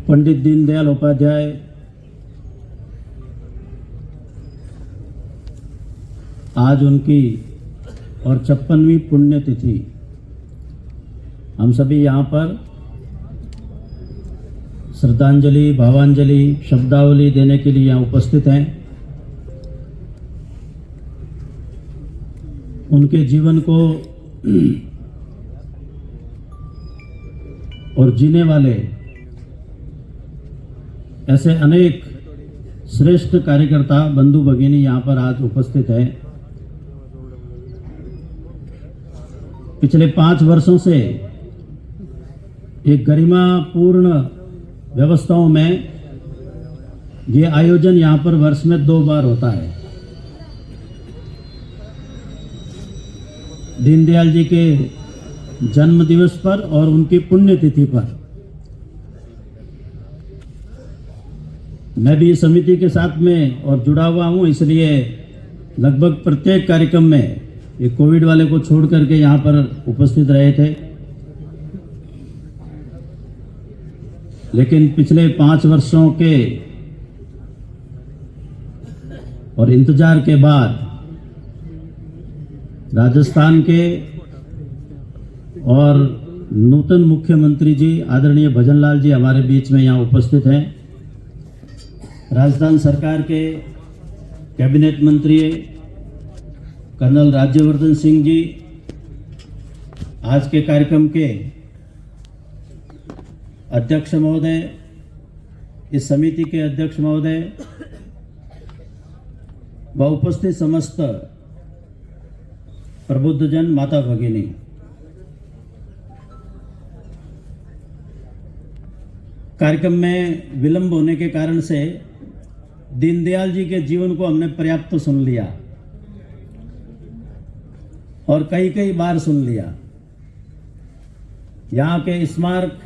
पंडित दीनदयाल उपाध्याय आज उनकी और 56वीं पुण्यतिथि। हम सभी यहाँ पर श्रद्धांजलि, भावांजलि, शब्दावली देने के लिए यहाँ उपस्थित हैं। उनके जीवन को और जीने वाले ऐसे अनेक श्रेष्ठ कार्यकर्ता बंधु भगिनी यहाँ पर आज उपस्थित हैं। पिछले 5 वर्षों से एक गरिमापूर्ण व्यवस्थाओं में ये आयोजन यहाँ पर वर्ष में 2 बार होता है। दीनदयाल जी के जन्म दिवस पर और उनकी पुण्यतिथि पर। मैं भी इस समिति के साथ में और जुड़ा हुआ हूँ, इसलिए लगभग प्रत्येक कार्यक्रम में ये कोविड वाले को छोड़ करके यहाँ पर उपस्थित रहे थे। लेकिन पिछले 5 वर्षों के और इंतजार के बाद राजस्थान के और नूतन मुख्यमंत्री जी आदरणीय भजनलाल जी हमारे बीच में यहाँ उपस्थित हैं। राजस्थान सरकार के कैबिनेट मंत्री कर्नल राज्यवर्धन सिंह जी, आज के कार्यक्रम के अध्यक्ष महोदय, इस समिति के अध्यक्ष महोदय व उपस्थित समस्त प्रबुद्धजन, माता भगिनी, कार्यक्रम में विलंब होने के कारण से दीनदयाल जी के जीवन को हमने पर्याप्त सुन लिया और कई बार सुन लिया। यहाँ के स्मारक,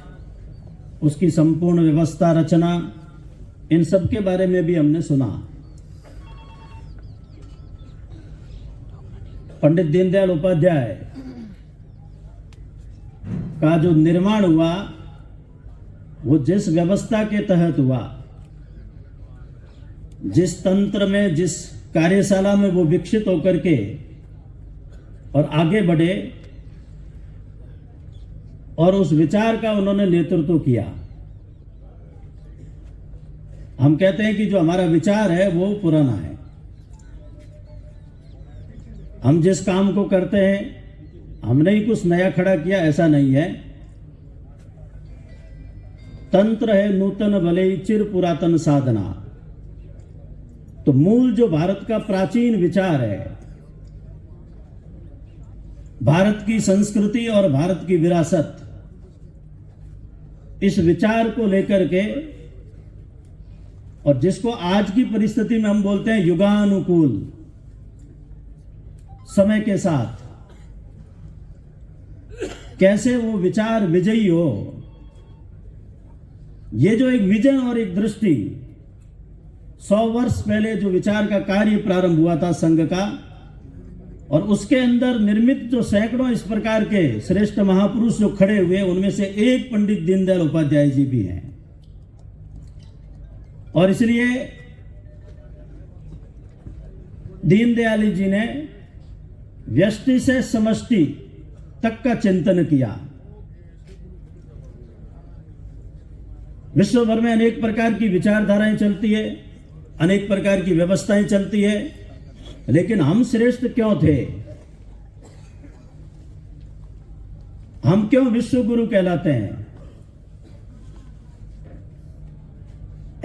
उसकी संपूर्ण व्यवस्था, रचना, इन सब के बारे में भी हमने सुना। पंडित दीनदयाल उपाध्याय का जो निर्माण हुआ वो जिस व्यवस्था के तहत हुआ, जिस तंत्र में, जिस कार्यशाला में वो विकसित होकर के और आगे बढ़े और उस विचार का उन्होंने नेतृत्व किया। हम कहते हैं कि जो हमारा विचार है वो पुराना है। हम जिस काम को करते हैं, हमने ही कुछ नया खड़ा किया, ऐसा नहीं है। तंत्र है नूतन भले चिर पुरातन साधना। तो मूल जो भारत का प्राचीन विचार है, भारत की संस्कृति और भारत की विरासत, इस विचार को लेकर के, और जिसको आज की परिस्थिति में हम बोलते हैं युगानुकूल, समय के साथ कैसे वो विचार विजयी हो, ये जो एक विजन और एक दृष्टि, 100 वर्ष पहले जो विचार का कार्य प्रारंभ हुआ था संघ का, और उसके अंदर निर्मित जो सैकड़ों इस प्रकार के श्रेष्ठ महापुरुष जो खड़े हुए, उनमें से एक पंडित दीनदयाल उपाध्याय जी भी हैं। और इसलिए दीनदयाल जी ने व्यष्टि से समष्टि तक का चिंतन किया। विश्व भर में अनेक प्रकार की विचारधाराएं चलती है, अनेक प्रकार की व्यवस्थाएं चलती है, लेकिन हम श्रेष्ठ क्यों थे? हम क्यों विश्व गुरु कहलाते हैं?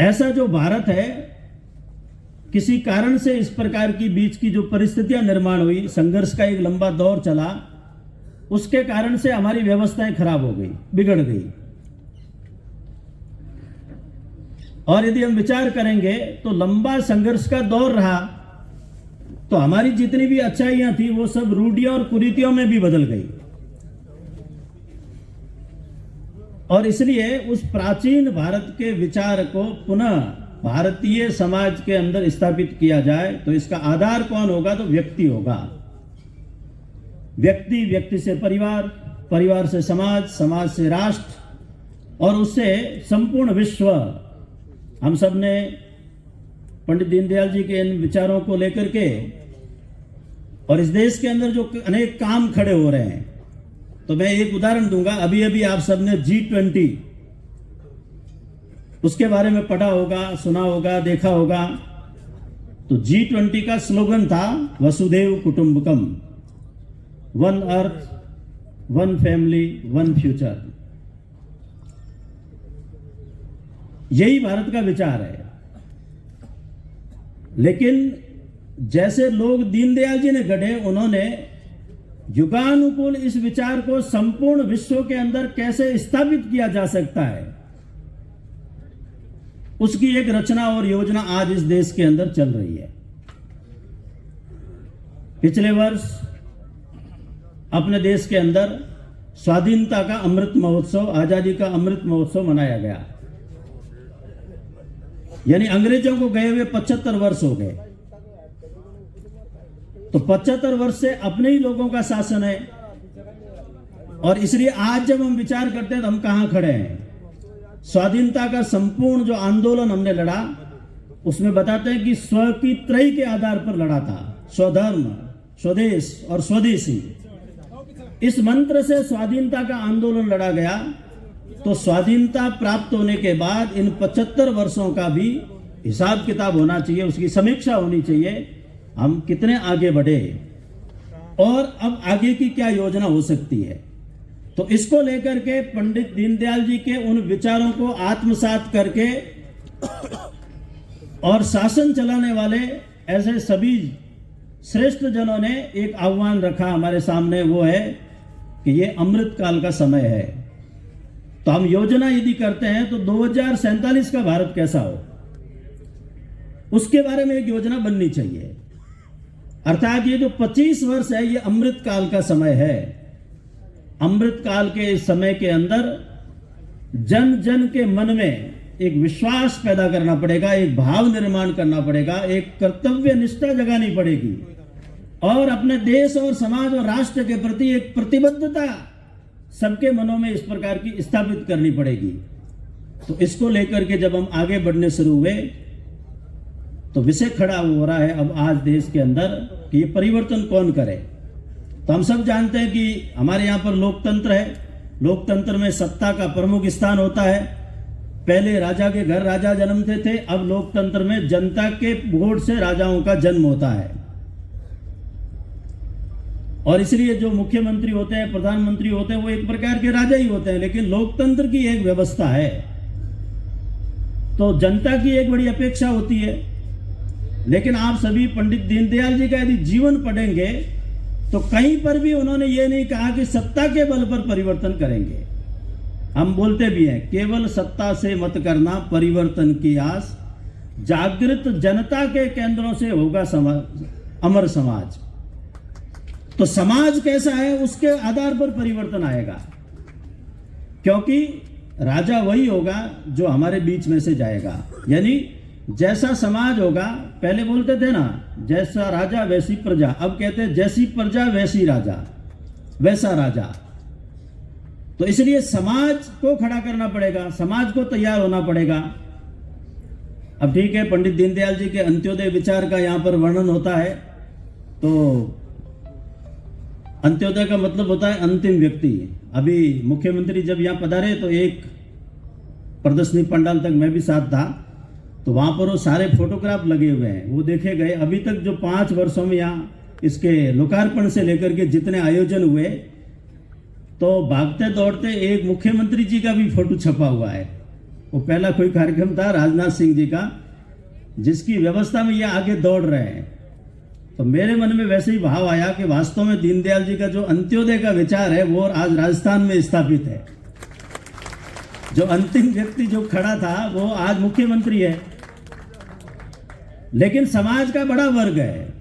ऐसा जो भारत है, किसी कारण से इस प्रकार की बीच की जो परिस्थितियां निर्माण हुई, संघर्ष का एक लंबा दौर चला, उसके कारण से हमारी व्यवस्थाएं खराब हो गई, बिगड़ गई। और यदि हम विचार करेंगे तो लंबा संघर्ष का दौर रहा तो हमारी जितनी भी अच्छाइयां थी वो सब रूढ़ियों और कुरीतियों में भी बदल गई। और इसलिए उस प्राचीन भारत के विचार को पुनः भारतीय समाज के अंदर स्थापित किया जाए तो इसका आधार कौन होगा? तो व्यक्ति होगा। व्यक्ति, व्यक्ति से परिवार, परिवार से समाज, समाज से राष्ट्र और उससे संपूर्ण विश्व। हम सब ने पंडित दीनदयाल जी के इन विचारों को लेकर के और इस देश के अंदर जो अनेक काम खड़े हो रहे हैं, तो मैं एक उदाहरण दूंगा। अभी अभी आप सबने G20 उसके बारे में पढ़ा होगा, सुना होगा, देखा होगा। तो G20 का स्लोगन था वसुधैव कुटुंबकम, one earth, one family, one future. यही भारत का विचार है। लेकिन जैसे लोग दीनदयाल जी ने गढ़े, उन्होंने युगानुकूल इस विचार को संपूर्ण विश्व के अंदर कैसे स्थापित किया जा सकता है, उसकी एक रचना और योजना आज इस देश के अंदर चल रही है। पिछले वर्ष अपने देश के अंदर स्वाधीनता का अमृत महोत्सव, आजादी का अमृत महोत्सव मनाया गया। यानी अंग्रेजों को गए हुए 75 वर्ष हो गए। तो 75 वर्ष से अपने ही लोगों का शासन है, और इसलिए आज जब हम विचार करते हैं तो हम कहां खड़े हैं। स्वाधीनता का संपूर्ण जो आंदोलन हमने लड़ा, उसमें बताते हैं कि स्व की त्रयी के आधार पर लड़ा था। स्वधर्म, स्वदेश और स्वदेशी, इस मंत्र से स्वाधीनता का आंदोलन लड़ा गया। तो स्वाधीनता प्राप्त होने के बाद इन 75 वर्षों का भी हिसाब किताब होना चाहिए, उसकी समीक्षा होनी चाहिए। हम कितने आगे बढ़े और अब आगे की क्या योजना हो सकती है। तो इसको लेकर के पंडित दीनदयाल जी के उन विचारों को आत्मसात करके और शासन चलाने वाले ऐसे सभी श्रेष्ठ जनों ने एक आह्वान रखा हमारे सामने, वो है कि ये अमृत काल का समय है। तो हम योजना यदि करते हैं तो 2047 का भारत कैसा हो, उसके बारे में एक योजना बननी चाहिए। अर्थात ये जो 25 वर्ष है, ये अमृत काल का समय है। अमृत काल के इस समय के अंदर जन जन के मन में एक विश्वास पैदा करना पड़ेगा, एक भाव निर्माण करना पड़ेगा, एक कर्तव्य निष्ठा जगानी पड़ेगी और अपने देश और समाज और राष्ट्र के प्रति एक प्रतिबद्धता सबके मनों में इस प्रकार की स्थापित करनी पड़ेगी। तो इसको लेकर के जब हम आगे बढ़ने शुरू हुए तो विषय खड़ा हो रहा है अब आज देश के अंदर कि ये परिवर्तन कौन करे। तो हम सब जानते हैं कि हमारे यहाँ पर लोकतंत्र है। लोकतंत्र में सत्ता का प्रमुख स्थान होता है। पहले राजा के घर राजा जन्मते थे, अब लोकतंत्र में जनता के वोट से राजाओं का जन्म होता है। और इसलिए जो मुख्यमंत्री होते हैं, प्रधानमंत्री होते हैं, वो एक प्रकार के राजा ही होते हैं। लेकिन लोकतंत्र की एक व्यवस्था है, तो जनता की एक बड़ी अपेक्षा होती है। लेकिन आप सभी पंडित दीनदयाल जी का यदि जीवन पढ़ेंगे तो कहीं पर भी उन्होंने ये नहीं कहा कि सत्ता के बल पर परिवर्तन करेंगे। हम बोलते भी हैं, केवल सत्ता से मत करना परिवर्तन की आस, जागृत जनता के केंद्रों से होगा अमर समाज। तो समाज कैसा है, उसके आधार पर परिवर्तन आएगा, क्योंकि राजा वही होगा जो हमारे बीच में से जाएगा। यानी जैसा समाज होगा, पहले बोलते थे ना, जैसा राजा वैसी प्रजा, अब कहते हैं जैसी प्रजा वैसी राजा, वैसा राजा। तो इसलिए समाज को खड़ा करना पड़ेगा, समाज को तैयार होना पड़ेगा। अब ठीक है, पंडित दीनदयाल जी के अंत्योदय विचार का यहां पर वर्णन होता है। तो अंत्योदय का मतलब होता है अंतिम व्यक्ति। अभी मुख्यमंत्री जब यहां पधारे तो एक प्रदर्शनी पंडाल तक मैं भी साथ था, तो वहां पर वो सारे फोटोग्राफ लगे हुए हैं, वो देखे गए। अभी तक जो 5 वर्षों में यहाँ इसके लोकार्पण से लेकर के जितने आयोजन हुए, तो भागते दौड़ते एक मुख्यमंत्री जी का भी फोटो छपा हुआ है। वो पहला कोई कार्यक्रम था राजनाथ सिंह जी का, जिसकी व्यवस्था में ये आगे दौड़ रहे हैं। तो मेरे मन में वैसे ही भाव आया कि वास्तव में दीनदयाल जी का जो अंत्योदय का विचार है वो आज राजस्थान में स्थापित है। जो अंतिम व्यक्ति जो खड़ा था वो आज मुख्यमंत्री है। लेकिन समाज का बड़ा वर्ग है,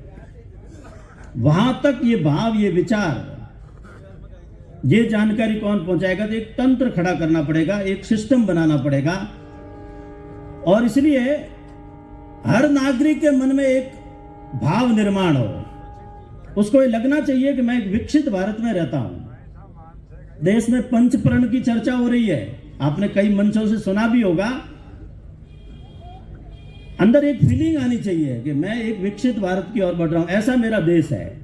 वहां तक ये भाव, ये विचार, ये जानकारी कौन पहुंचाएगा। तो एक तंत्र खड़ा करना पड़ेगा, एक सिस्टम बनाना पड़ेगा। और इसलिए हर नागरिक के मन में एक भाव निर्माण हो उसको ये लगना चाहिए कि मैं एक विकसित भारत में रहता हूं। देश में पंच प्रण की चर्चा हो रही है, आपने कई मंचों से सुना भी होगा। अंदर एक फीलिंग आनी चाहिए कि मैं एक विकसित भारत की ओर बढ़ रहा हूं, ऐसा मेरा देश है।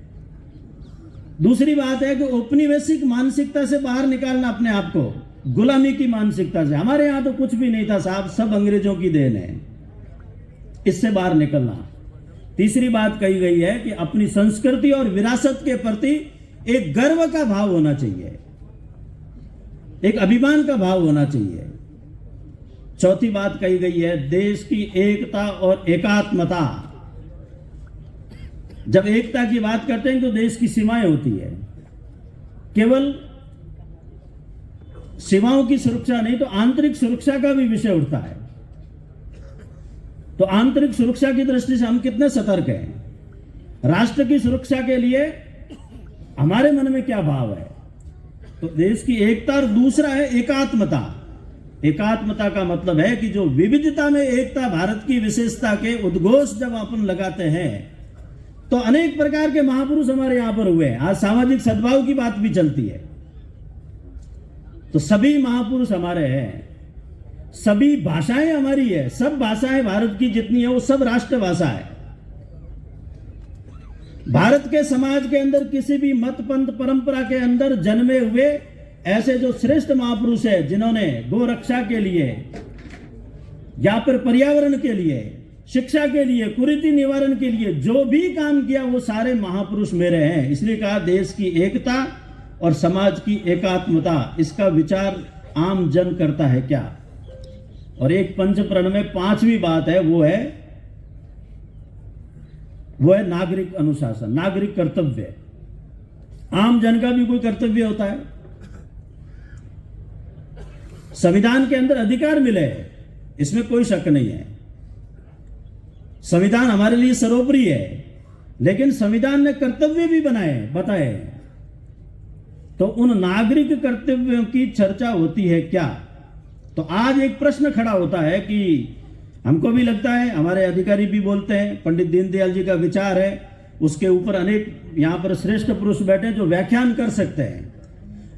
दूसरी बात है कि औपनिवेशिक मानसिकता से बाहर निकालना अपने आप को, गुलामी की मानसिकता से। हमारे यहां तो कुछ भी नहीं था साहब, सब अंग्रेजों की देन है, इससे बाहर निकलना। तीसरी बात कही गई है कि अपनी संस्कृति और विरासत के प्रति एक गर्व का भाव होना चाहिए, एक अभिमान का भाव होना चाहिए। चौथी बात कही गई है देश की एकता और एकात्मता। जब एकता की बात करते हैं तो देश की सीमाएं होती है, केवल सीमाओं की सुरक्षा नहीं तो आंतरिक सुरक्षा का भी विषय उठता है। तो आंतरिक सुरक्षा की दृष्टि से हम कितने सतर्क हैं, राष्ट्र की सुरक्षा के लिए हमारे मन में क्या भाव है। तो देश की एकता, और दूसरा है एकात्मता। एकात्मता का मतलब है कि जो विविधता में एकता, भारत की विशेषता के उद्घोष जब अपन लगाते हैं तो अनेक प्रकार के महापुरुष हमारे यहां पर हुए हैं। आज सामाजिक सद्भाव की बात भी चलती है, तो सभी महापुरुष हमारे हैं, सभी भाषाएं हमारी है, सब भाषाएं भारत की जितनी है वो सब राष्ट्रभाषा है। भारत के समाज के अंदर किसी भी मत पंथ परंपरा के अंदर जन्मे हुए ऐसे जो श्रेष्ठ महापुरुष है, जिन्होंने गो रक्षा के लिए या फिर पर्यावरण के लिए, शिक्षा के लिए, कुरीति निवारण के लिए जो भी काम किया, वो सारे महापुरुष मेरे हैं। इसलिए कहा देश की एकता और समाज की एकात्मता, इसका विचार आम जन करता है क्या। और एक पंच प्रण में पांचवी बात है, वो है नागरिक अनुशासन, नागरिक कर्तव्य। आम जन का भी कोई कर्तव्य होता है। संविधान के अंदर अधिकार मिले, इसमें कोई शक नहीं है। संविधान हमारे लिए सर्वोपरि है, लेकिन संविधान ने कर्तव्य भी बताए। तो उन नागरिक कर्तव्यों की चर्चा होती है क्या। तो आज एक प्रश्न खड़ा होता है कि हमको भी लगता है, हमारे अधिकारी भी बोलते हैं, पंडित दीनदयाल जी का विचार है, उसके ऊपर अनेक यहां पर श्रेष्ठ पुरुष बैठे जो व्याख्यान कर सकते हैं।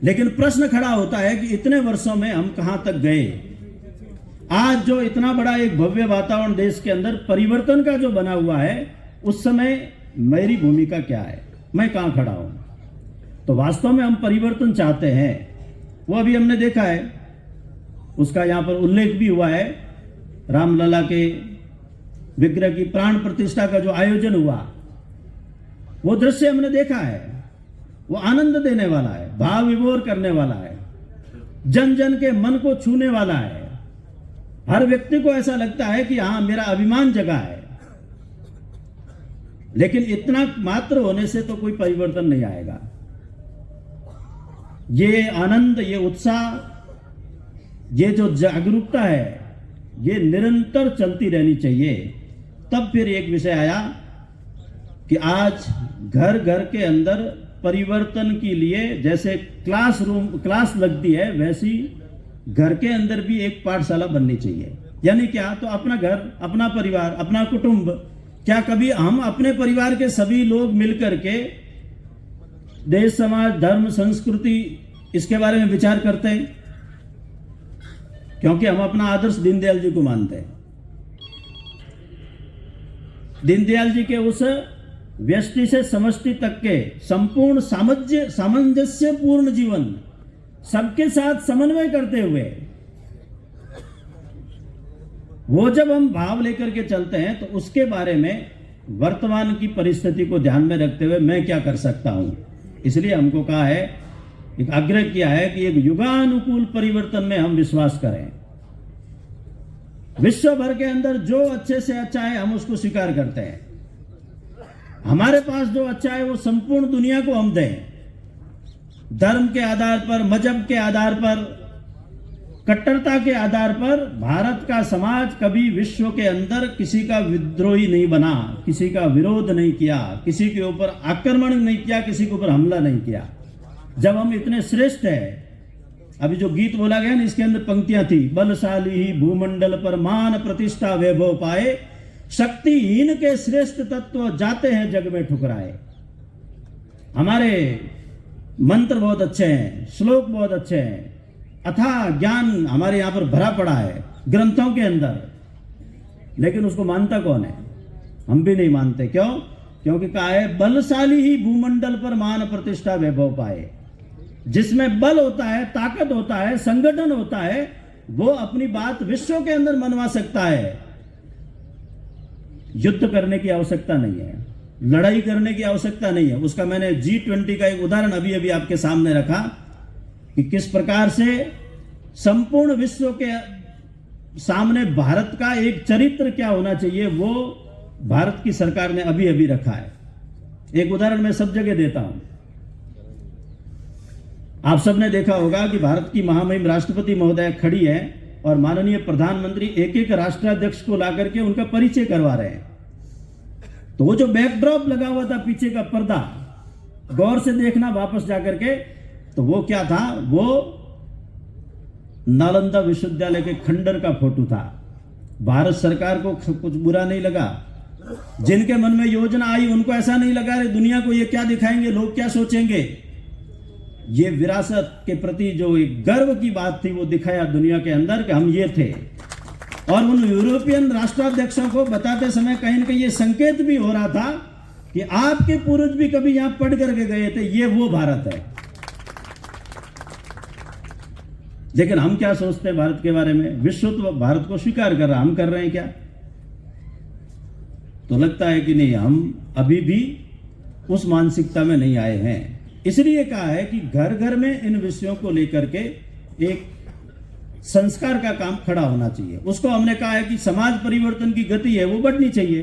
लेकिन प्रश्न खड़ा होता है कि इतने वर्षों में हम कहां तक गए। आज जो इतना बड़ा एक भव्य वातावरण देश के अंदर परिवर्तन का जो बना हुआ है, उस समय मेरी भूमिका क्या है, मैं कहां खड़ा हूं। तो वास्तव में हम परिवर्तन चाहते हैं, वो अभी हमने देखा है, उसका यहां पर उल्लेख भी हुआ है। रामलला के विग्रह की प्राण प्रतिष्ठा का जो आयोजन हुआ, वो दृश्य हमने देखा है, वो आनंद देने वाला है, भाव विभोर करने वाला है, जन जन के मन को छूने वाला है। हर व्यक्ति को ऐसा लगता है कि हां मेरा अभिमान जगा है। लेकिन इतना मात्र होने से तो कोई परिवर्तन नहीं आएगा। ये आनंद, ये उत्साह, ये जो जागरूकता है, ये निरंतर चलती रहनी चाहिए। तब फिर एक विषय आया कि आज घर घर के अंदर परिवर्तन के लिए जैसे क्लास लगती है, वैसी घर के अंदर भी एक पाठशाला बननी चाहिए। यानी क्या, तो अपना घर, अपना परिवार, अपना कुटुंब, क्या कभी हम अपने परिवार के सभी लोग मिलकर के देश, समाज, धर्म, संस्कृति, इसके बारे में विचार करते हैं? क्योंकि हम अपना आदर्श दीनदयाल जी को मानते हैं। दीनदयाल जी के उस व्यष्टि से समष्टि तक के संपूर्ण सामंजस्य पूर्ण जीवन, सबके साथ समन्वय करते हुए, वो जब हम भाव लेकर के चलते हैं तो उसके बारे में वर्तमान की परिस्थिति को ध्यान में रखते हुए मैं क्या कर सकता हूं। इसलिए हमको कहा है, एक आग्रह किया है कि एक युगानुकूल परिवर्तन में हम विश्वास करें। विश्व भर के अंदर जो अच्छे से अच्छा है हम उसको स्वीकार करते हैं। हमारे पास जो अच्छा है वो संपूर्ण दुनिया को हम दें। धर्म के आधार पर, मजहब के आधार पर, कट्टरता के आधार पर भारत का समाज कभी विश्व के अंदर किसी का विद्रोही नहीं बना, किसी का विरोध नहीं किया, किसी के ऊपर आक्रमण नहीं किया, किसी के ऊपर हमला नहीं किया। जब हम इतने श्रेष्ठ हैं, अभी जो गीत बोला गया ना, इसके अंदर पंक्तियां थी, बलशाली ही भूमंडल पर मान प्रतिष्ठा वैभव पाए, शक्तिहीन के श्रेष्ठ तत्व जाते हैं जग में ठुकराए। हमारे मंत्र बहुत अच्छे हैं, श्लोक बहुत अच्छे हैं, अथाह ज्ञान हमारे यहाँ पर भरा पड़ा है ग्रंथों के अंदर, लेकिन उसको मानता कौन है? हम भी नहीं मानते। क्यों? क्योंकि कहा है बलशाली ही भूमंडल पर मान प्रतिष्ठा वैभव पाए। जिसमें बल होता है, ताकत होता है, संगठन होता है, वो अपनी बात विश्व के अंदर मनवा सकता है। युद्ध करने की आवश्यकता नहीं है, लड़ाई करने की आवश्यकता नहीं है। उसका मैंने G20 का एक उदाहरण अभी अभी आपके सामने रखा कि किस प्रकार से संपूर्ण विश्व के सामने भारत का एक चरित्र क्या होना चाहिए, वो भारत की सरकार ने अभी अभी रखा है। एक उदाहरण मैं सब जगह देता हूं। आप सबने देखा होगा कि भारत की महामहिम राष्ट्रपति महोदय खड़ी है और माननीय प्रधानमंत्री एक एक राष्ट्राध्यक्ष को लाकर के उनका परिचय करवा रहे हैं। तो वो जो बैकड्रॉप लगा हुआ था, पीछे का पर्दा, गौर से देखना वापस जाकर के, तो वो क्या था? वो नालंदा विश्वविद्यालय के खंडर का फोटो था। भारत सरकार को कुछ बुरा नहीं लगा, जिनके मन में योजना आई उनको ऐसा नहीं लगा रे दुनिया को ये क्या दिखाएंगे, लोग क्या सोचेंगे। ये विरासत के प्रति जो एक गर्व की बात थी वो दिखाया दुनिया के अंदर कि हम ये थे। और उन यूरोपियन राष्ट्राध्यक्षों को बताते समय कहीं ना कहीं ये संकेत भी हो रहा था कि आपके पूर्वज भी कभी यहां पढ़ करके गए थे, ये वो भारत है। लेकिन हम क्या सोचते हैं भारत के बारे में? विश्व तो भारत को स्वीकार कर रहा, हम कर रहे हैं क्या? तो लगता है कि नहीं, हम अभी भी उस मानसिकता में नहीं आए हैं। इसलिए कहा है कि घर घर में इन विषयों को लेकर के एक संस्कार का काम खड़ा होना चाहिए। उसको हमने कहा है कि समाज परिवर्तन की गति है वो बढ़नी चाहिए।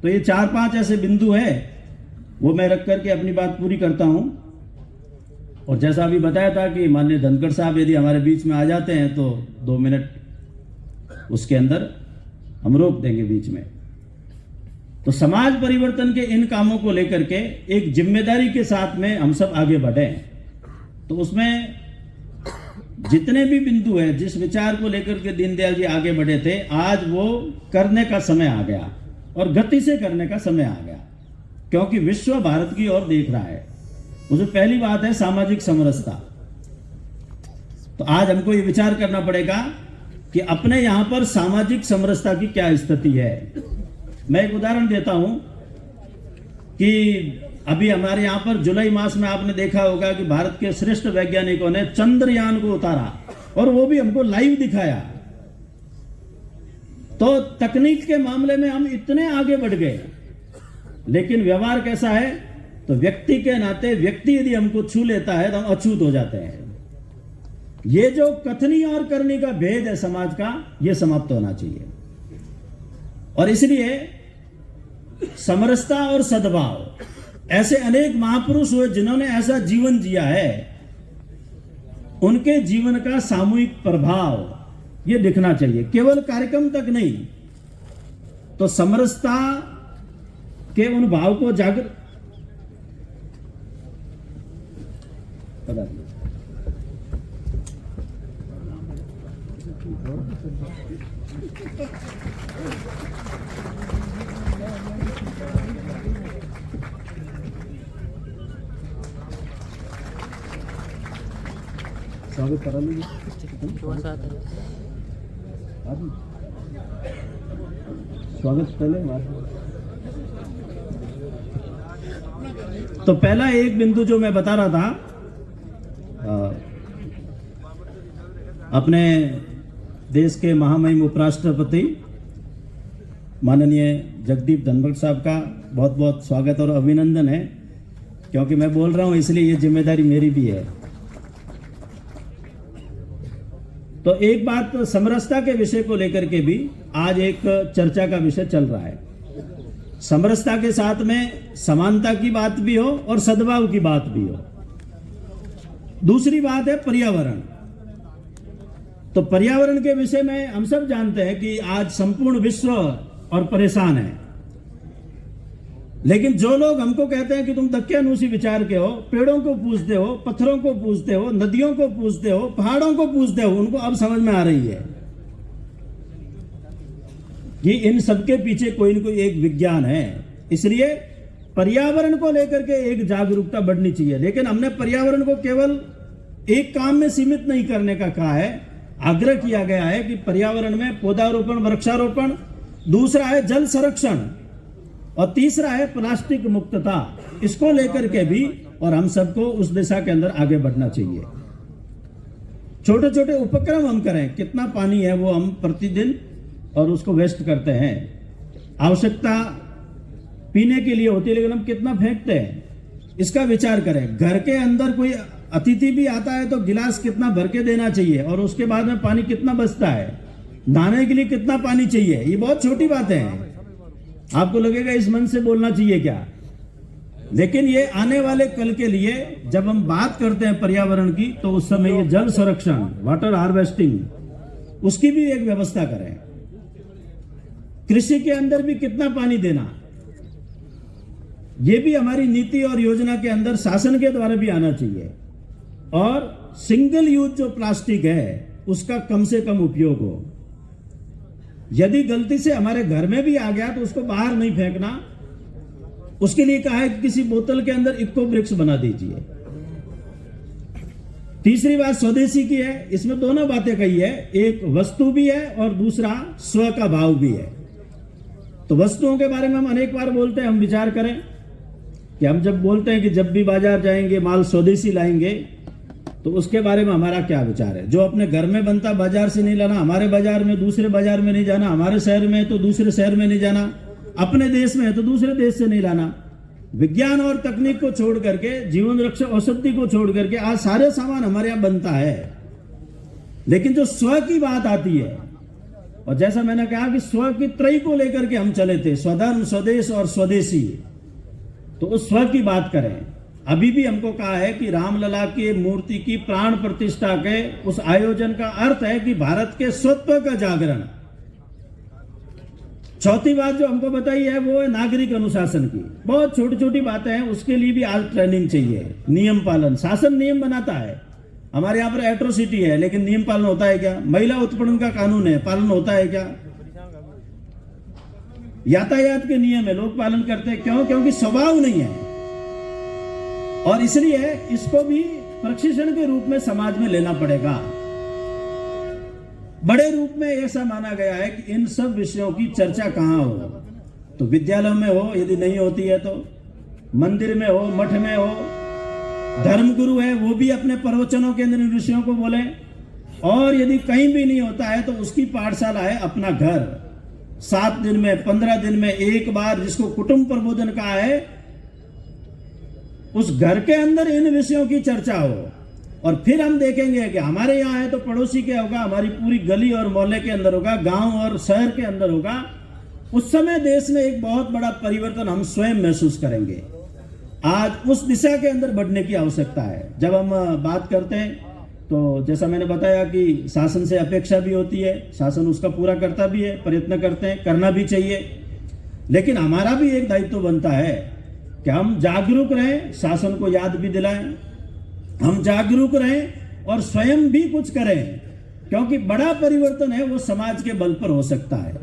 तो ये 4-5 ऐसे बिंदु है, वो मैं रख करके अपनी बात पूरी करता हूं। और जैसा अभी बताया था कि माननीय धनखड़ साहब यदि हमारे बीच में आ जाते हैं तो 2 मिनट उसके अंदर हम रोक देंगे बीच में। तो समाज परिवर्तन के इन कामों को लेकर के एक जिम्मेदारी के साथ में हम सब आगे बढ़े। तो उसमें जितने भी बिंदु हैं, जिस विचार को लेकर के दीनदयाल जी आगे बढ़े थे, आज वो करने का समय आ गया और गति से करने का समय आ गया, क्योंकि विश्व भारत की ओर देख रहा है। उसमें पहली बात है सामाजिक समरसता। तो आज हमको ये विचार करना पड़ेगा कि अपने यहां पर सामाजिक समरसता की क्या स्थिति है। मैं एक उदाहरण देता हूं कि अभी हमारे यहां पर जुलाई मास में आपने देखा होगा कि भारत के श्रेष्ठ वैज्ञानिकों ने चंद्रयान को उतारा और वो भी हमको लाइव दिखाया। तो तकनीक के मामले में हम इतने आगे बढ़ गए, लेकिन व्यवहार कैसा है? तो व्यक्ति के नाते व्यक्ति यदि हमको छू लेता है तो हम अछूत हो जाते हैं। ये जो कथनी और करनी का भेद है समाज का, ये समाप्त होना चाहिए। और इसलिए समरसता और सद्भाव, ऐसे अनेक महापुरुष हुए जिन्होंने ऐसा जीवन जिया है, उनके जीवन का सामूहिक प्रभाव ये दिखना चाहिए, केवल कार्यक्रम तक नहीं। तो समरसता के उन भाव को जागृत स्वागत करा लीजिए। स्वागत पहले। तो पहला एक बिंदु जो मैं बता रहा था, अपने देश के महामहिम उपराष्ट्रपति माननीय जगदीप धनखड़ साहब का बहुत बहुत स्वागत और अभिनंदन है, क्योंकि मैं बोल रहा हूं इसलिए ये जिम्मेदारी मेरी भी है। तो एक बात समरसता के विषय को लेकर के भी आज एक चर्चा का विषय चल रहा है। समरसता के साथ में समानता की बात भी हो और सद्भाव की बात भी हो। दूसरी बात है पर्यावरण। तो पर्यावरण के विषय में हम सब जानते हैं कि आज संपूर्ण विश्व और परेशान है। लेकिन जो लोग हमको कहते हैं कि तुम दक्यानूसी विचार के हो, पेड़ों को पूजते हो, पत्थरों को पूजते हो, नदियों को पूजते हो, पहाड़ों को पूजते हो, उनको अब समझ में आ रही है कि इन सबके पीछे कोई न कोई एक विज्ञान है। इसलिए पर्यावरण को लेकर के एक जागरूकता बढ़नी चाहिए, लेकिन हमने पर्यावरण को केवल एक काम में सीमित नहीं करने का कहा है। आग्रह किया गया है कि पर्यावरण में पौधारोपण, वृक्षारोपण, दूसरा है जल संरक्षण और तीसरा है प्लास्टिक मुक्तता। इसको लेकर के भी और हम सबको उस दिशा के अंदर आगे बढ़ना चाहिए। छोटे छोटे उपक्रम हम करें, कितना पानी है वो हम प्रतिदिन और उसको वेस्ट करते हैं। आवश्यकता पीने के लिए होती है, लेकिन हम कितना फेंकते हैं, इसका विचार करें। घर के अंदर कोई अतिथि भी आता है तो गिलास कितना भर के देना चाहिए और उसके बाद में पानी कितना बचता है, नहाने के लिए कितना पानी चाहिए। ये बहुत छोटी बातें हैं, आपको लगेगा इस मन से बोलना चाहिए क्या, लेकिन ये आने वाले कल के लिए जब हम बात करते हैं पर्यावरण की, तो उस समय ये जल संरक्षण, वाटर हार्वेस्टिंग, उसकी भी एक व्यवस्था करें। कृषि के अंदर भी कितना पानी देना, ये भी हमारी नीति और योजना के अंदर शासन के द्वारा भी आना चाहिए। और सिंगल यूज जो प्लास्टिक है उसका कम से कम उपयोग हो। यदि गलती से हमारे घर में भी आ गया तो उसको बाहर नहीं फेंकना। उसके लिए कहा है कि किसी बोतल के अंदर इको ब्रिक्स बना दीजिए। तीसरी बात स्वदेशी की है, इसमें दोनों बातें कही है, एक वस्तु भी है और दूसरा स्व का भाव भी है। तो वस्तुओं के बारे में हम अनेक बार बोलते हैं, हम विचार करें कि हम जब बोलते हैं कि जब भी बाजार जाएंगे माल स्वदेशी लाएंगे, तो उसके बारे में हमारा क्या विचार है। जो अपने घर में बनता बाजार से नहीं लाना, हमारे बाजार में दूसरे बाजार में नहीं जाना, हमारे शहर में है तो दूसरे शहर में नहीं जाना, अपने देश में है तो दूसरे देश से नहीं लाना। विज्ञान और तकनीक को छोड़ करके, जीवन रक्षा औषधि को छोड़ करके आज सारे सामान हमारे यहाँ बनता है। लेकिन जो स्व की बात आती है, और जैसा मैंने कहा कि स्व की त्रयी को लेकर के हम चले थे, स्वधर्म, स्वदेश और स्वदेशी, तो उस स्व की बात करें। अभी भी हमको कहा है कि रामलला की मूर्ति की प्राण प्रतिष्ठा के उस आयोजन का अर्थ है कि भारत के स्वत्व का जागरण। चौथी बात जो हमको बताई है वो है नागरिक अनुशासन की। बहुत छोटी छोटी बातें हैं, उसके लिए भी आज ट्रेनिंग चाहिए। नियम पालन, शासन नियम बनाता है, हमारे यहाँ पर एट्रोसिटी है, लेकिन नियम पालन होता है क्या। महिला उत्पीड़न का कानून है, पालन होता है क्या। यातायात के नियम है, लोग पालन करते हैं, क्यों? क्योंकि स्वभाव नहीं है। और इसलिए इसको भी प्रशिक्षण के रूप में समाज में लेना पड़ेगा। बड़े रूप में ऐसा माना गया है कि इन सब विषयों की चर्चा कहां हो, तो विद्यालयों में हो, यदि नहीं होती है तो मंदिर में हो, मठ में हो। धर्मगुरु है वो भी अपने प्रवचनों के अंदर इन विषयों को बोले। और यदि कहीं भी नहीं होता है तो उसकी पाठशाला है अपना घर। 7 दिन में, 15 दिन में एक बार, जिसको कुटुंब प्रबोधन कहा है, उस घर के अंदर इन विषयों की चर्चा हो। और फिर हम देखेंगे कि हमारे यहाँ है तो पड़ोसी के होगा, हमारी पूरी गली और मोहल्ले के अंदर होगा, गांव और शहर के अंदर होगा। उस समय देश में एक बहुत बड़ा परिवर्तन हम स्वयं महसूस करेंगे। आज उस दिशा के अंदर बढ़ने की आवश्यकता है। जब हम बात करते हैं तो जैसा मैंने बताया कि शासन से अपेक्षा भी होती है, शासन उसका पूरा करता भी है, प्रयत्न करते हैं, करना भी चाहिए। लेकिन हमारा भी एक दायित्व बनता है कि हम जागरूक रहें, शासन को याद भी दिलाएं, हम जागरूक रहें और स्वयं भी कुछ करें, क्योंकि बड़ा परिवर्तन है वो समाज के बल पर हो सकता है।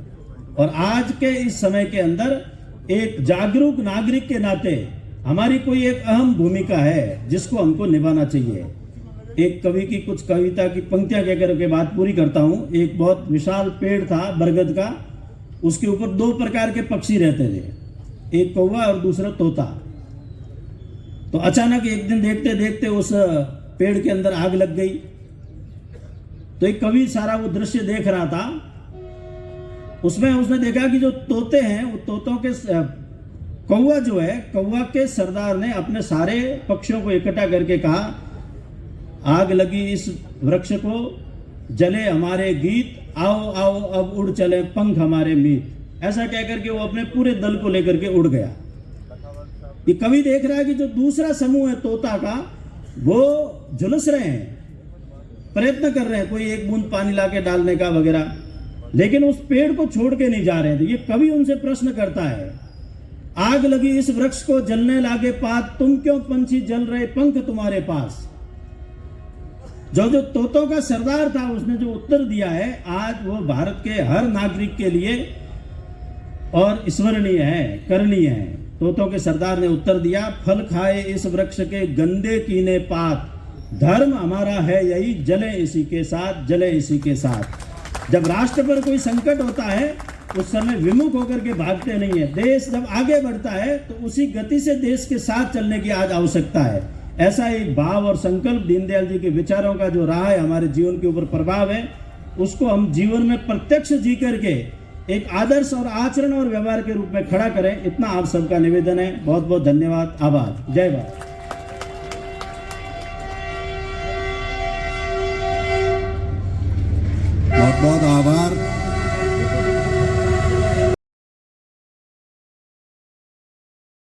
और आज के इस समय के अंदर एक जागरूक नागरिक के नाते हमारी कोई एक अहम भूमिका है जिसको हमको निभाना चाहिए। एक कवि की कुछ कविता की पंक्तियां कहकर के बात पूरी करता हूं। एक बहुत विशाल पेड़ था बरगद का, उसके ऊपर 2 प्रकार के पक्षी रहते थे, एक कौवा और दूसरा तोता। तो अचानक एक दिन देखते देखते उस पेड़ के अंदर आग लग गई। तो एक कवि सारा वो दृश्य देख रहा था, उसमें उसने देखा कि जो तोते हैं, वो तोतों के कौवा जो है, कौवा के सरदार ने अपने सारे पक्षियों को इकट्ठा करके कहा, आग लगी इस वृक्ष को, जले हमारे गीत, आओ आओ अब उड़ चले पंख हमारे मीत। ऐसा कहकर के वो अपने पूरे दल को लेकर के उड़ गया। ये कवि देख रहा है कि जो दूसरा समूह है तोता का, वो झुलस रहे हैं, प्रयत्न कर रहे हैं कोई एक बूंद पानी लाके डालने का वगैरह, लेकिन उस पेड़ को छोड़ के नहीं जा रहे थे। ये कवि उनसे प्रश्न करता है, आग लगी इस वृक्ष को, जलने लागे पात, तुम क्यों पंछी जल रहे पंख तुम्हारे पास। जो तोतों का सरदार था उसने जो उत्तर दिया है, आज वो भारत के हर नागरिक के लिए और स्मरणीय है, करणीय है। तोतों के सरदार ने उत्तर दिया, फल खाए इस वृक्ष के गंदे कीने पात, धर्म हमारा है यही, जले इसी के साथ, जले इसी के साथ। जब राष्ट्र पर कोई संकट होता है उस समय विमुख होकर के भागते नहीं है। देश जब आगे बढ़ता है तो उसी गति से देश के साथ चलने की आज आवश्यकता है। ऐसा एक भाव और संकल्प दीनदयाल जी के विचारों का जो रहा है, हमारे जीवन के ऊपर प्रभाव है, उसको हम जीवन में प्रत्यक्ष जी करके एक आदर्श और आचरण और व्यवहार के रूप में खड़ा करें, इतना आप सबका निवेदन है। बहुत बहुत धन्यवाद, आभार, जय भारत। बहुत बहुत आभार।